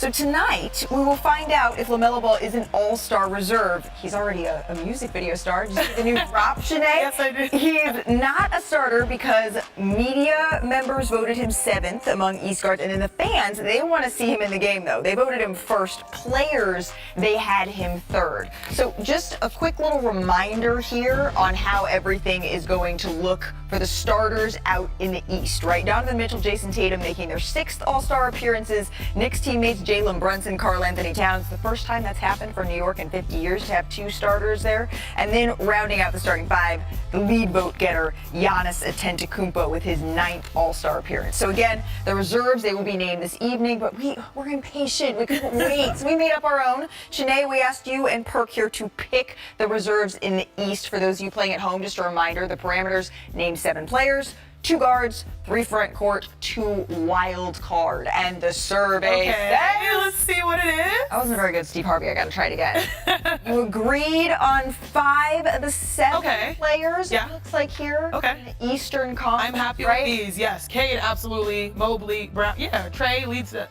So tonight, we will find out if LaMelo Ball is an all-star reserve. He's already a music video star. Did you see the new drop, Shanae? Yes, I did. He's not a starter because media members voted him 7th among East guards, and then the fans, they want to see him in the game, though. They voted him 1st. Players, they had him 3rd. So just a quick little reminder here on how everything is going to look for the starters out in the East, right? Donovan Mitchell, Jason Tatum making their 6th all-star appearances. Knicks teammates Jalen Brunson, Karl Anthony Towns. The first time that's happened for New York in 50 years to have 2 starters there. And then rounding out the starting 5, the lead vote getter, Giannis Antetokounmpo, with his 9th all-star appearance. So again, the reserves, they will be named this evening, but we're impatient. We couldn't wait. So we made up our own. Shanae, we asked you and Perk here to pick the reserves in the East. For those of you playing at home, just a reminder, the parameters: name 7 players, 2 guards, 3 front court, 2 wild card. And the survey says... let's see what it is. I wasn't very good, Steve Harvey. I got to try it again. You agreed on 5 of the 7 players, it looks like here. In the Eastern Conference, I'm happy with these, yes. Cade, absolutely. Mobley, Brown. Yeah, Trey leads the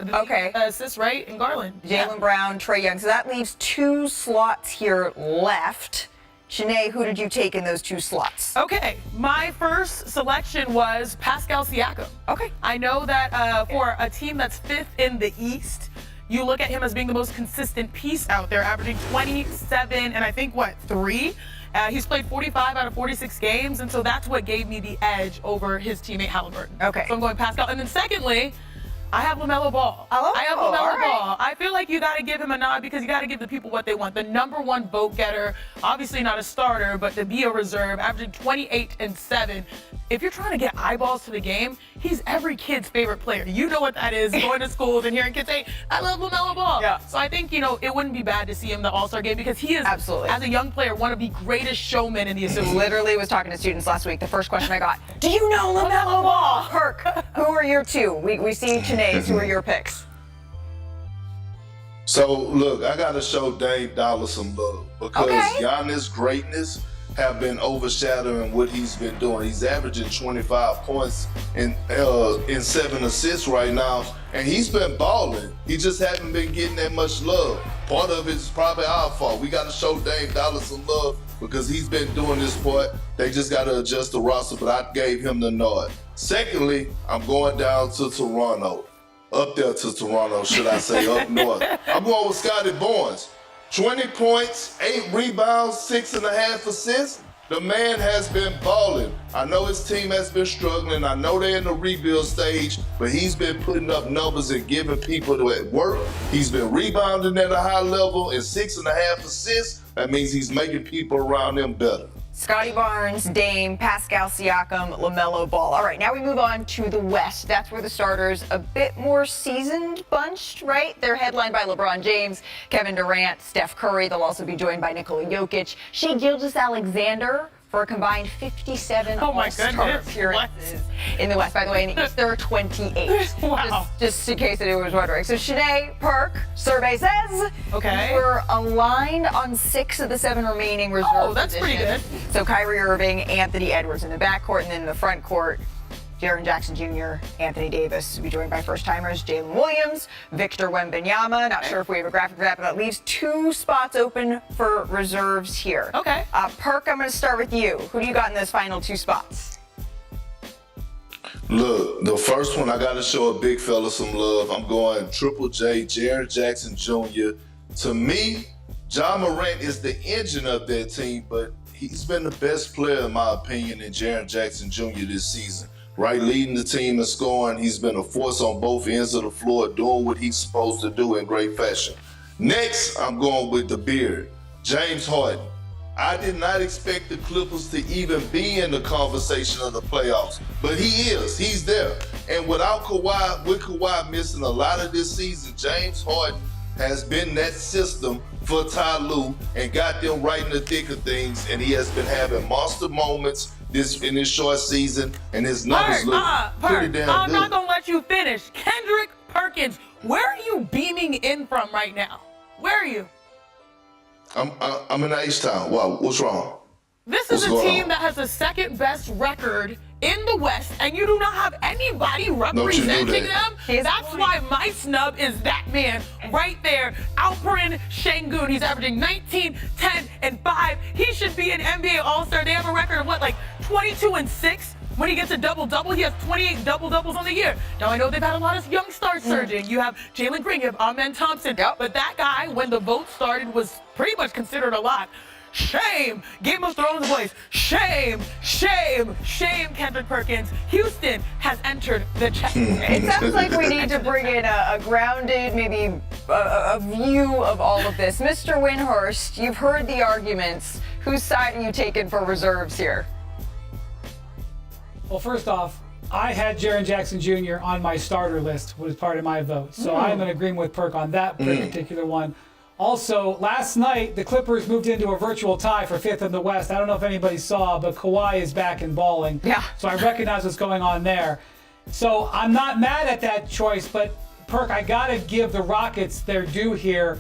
assists, right? And Garland. Jaylen Brown, Trae Young. So that leaves 2 slots here left. Shanae, who did you take in those 2 slots? Okay, my first selection was Pascal Siakam. Okay. I know that for a team that's 5th in the East, you look at him as being the most consistent piece out there, averaging 27 and I think, 3? He's played 45 out of 46 games, and so that's what gave me the edge over his teammate Halliburton. Okay. So I'm going Pascal. And then secondly, I have LaMelo Ball. Oh, I have LaMelo Ball. I feel like you got to give him a nod because you got to give the people what they want. The #1 vote getter, obviously not a starter, but to be a reserve, averaging 28 and 7. If you're trying to get eyeballs to the game, he's every kid's favorite player. You know what that is, going to schools and hearing kids say, I love LaMelo Ball. Yeah. So I think, it wouldn't be bad to see him in the All-Star game because he is, absolutely, as a young player, one of the greatest showmen in the association. Literally was talking to students last week. The first question I got, do you know LaMelo Ball? Perk, who are your 2? We see Shanae's. Who are your picks? So, look, I got to show Dame Dollar some love because Giannis' greatness have been overshadowing what he's been doing. He's averaging 25 points and 7 assists right now, and he's been balling. He just hasn't been getting that much love. Part of it is probably our fault. We got to show Dame Dollar some love because he's been doing this part. They just got to adjust the roster, but I gave him the nod. Secondly, I'm going down to Toronto. Up there to Toronto, should I say, up north. I'm going with Scotty Barnes. 20 points, 8 rebounds, 6.5 assists. The man has been balling. I know his team has been struggling. I know they're in the rebuild stage, but he's been putting up numbers and giving people the work. He's been rebounding at a high level and 6.5 assists. That means he's making people around him better. Scotty Barnes, Dame, Pascal Siakam, LaMelo Ball. All right, now we move on to the West. That's where the starters a bit more seasoned bunched, right? They're headlined by LeBron James, Kevin Durant, Steph Curry. They'll also be joined by Nikola Jokic, Shai Gilgeous-Alexander, for a combined 57 all-star appearances in the West. By the way, in the East, there are 28. Wow. Just in case anyone was wondering. So Shanae, Perk, survey says we're aligned on 6 of the 7 remaining reserve Oh, that's positions. pretty good. So Kyrie Irving, Anthony Edwards in the backcourt, and then in the front court, Jaren Jackson Jr., Anthony Davis will be joined by first-timers Jalen Williams, Victor Wembanyama. Not sure if we have a graphic for that, but that leaves 2 spots open for reserves here. Okay. Perk, I'm going to start with you. Who do you got in those final 2 spots? Look, the first one, I got to show a big fella some love. I'm going Triple J, Jaren Jackson Jr. To me, Ja Morant is the engine of that team, but he's been the best player, in my opinion, in Jaren Jackson Jr. this season. Right, leading the team in scoring. He's been a force on both ends of the floor, doing what he's supposed to do in great fashion. Next, I'm going with the beard, James Harden. I did not expect the Clippers to even be in the conversation of the playoffs, but he is. He's there. And without Kawhi, with Kawhi missing a lot of this season, James Harden has been that system for Ty Lue and got them right in the thick of things, and he has been having monster moments in this short season, and his numbers look pretty damn good. I'm not going to let you finish. Kendrick Perkins, where are you beaming in from right now? Where are you? I'm in H-Town. Wow, what's wrong? This is a team that has the 2nd best record in the West, and you do not have anybody representing them. That's why my snub is that man right there, Alperen Şengün. He's averaging 19, 10, and 5. He should be an NBA All-Star. They have a record of what, like 22 and 6? When he gets a double-double, he has 28 double-doubles on the year. Now, I know they've had a lot of young stars surging. You have Jalen Green, you have Amen Thompson. But that guy, when the vote started, was pretty much considered a lock. Shame, Game of Thrones boys. Shame, shame, shame, Kendrick Perkins. Houston has entered the chat. It sounds like we need to bring in a grounded, maybe a view of all of this. Mr. Windhorst, you've heard the arguments. Whose side are you taking for reserves here? Well, first off, I had Jaren Jackson Jr. on my starter list, was part of my vote. So I'm in agreement with Perk on that particular one. Also, last night, the Clippers moved into a virtual tie for 5th in the West. I don't know if anybody saw, but Kawhi is back in balling. Yeah. So I recognize what's going on there. So I'm not mad at that choice, but Perk, I got to give the Rockets their due here.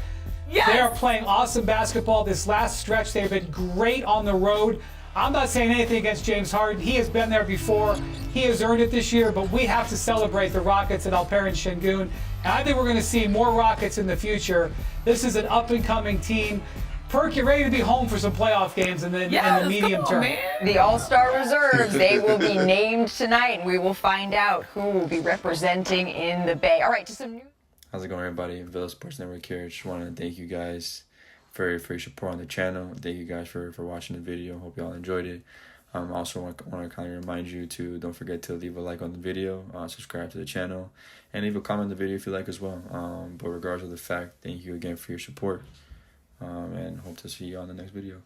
Yes. They are playing awesome basketball. This last stretch, they've been great on the road. I'm not saying anything against James Harden. He has been there before. He has earned it this year, but we have to celebrate the Rockets and Alperen Şengün. And I think we're going to see more Rockets in the future. This is an up-and-coming team. Perk, you're ready to be home for some playoff games in the medium term. Man. The All-Star reserves, they will be named tonight, and we will find out who will be representing in the Bay. All right, to some news. How's it going, everybody? Villa Sports Network here. Just want to thank you guys for your support on the channel. Thank you guys for watching the video. Hope y'all enjoyed it. Also want to kind of remind you to don't forget to leave a like on the video, subscribe to the channel, and leave a comment on the video if you like as well. But regardless of the fact, thank you again for your support, and hope to see you on the next video.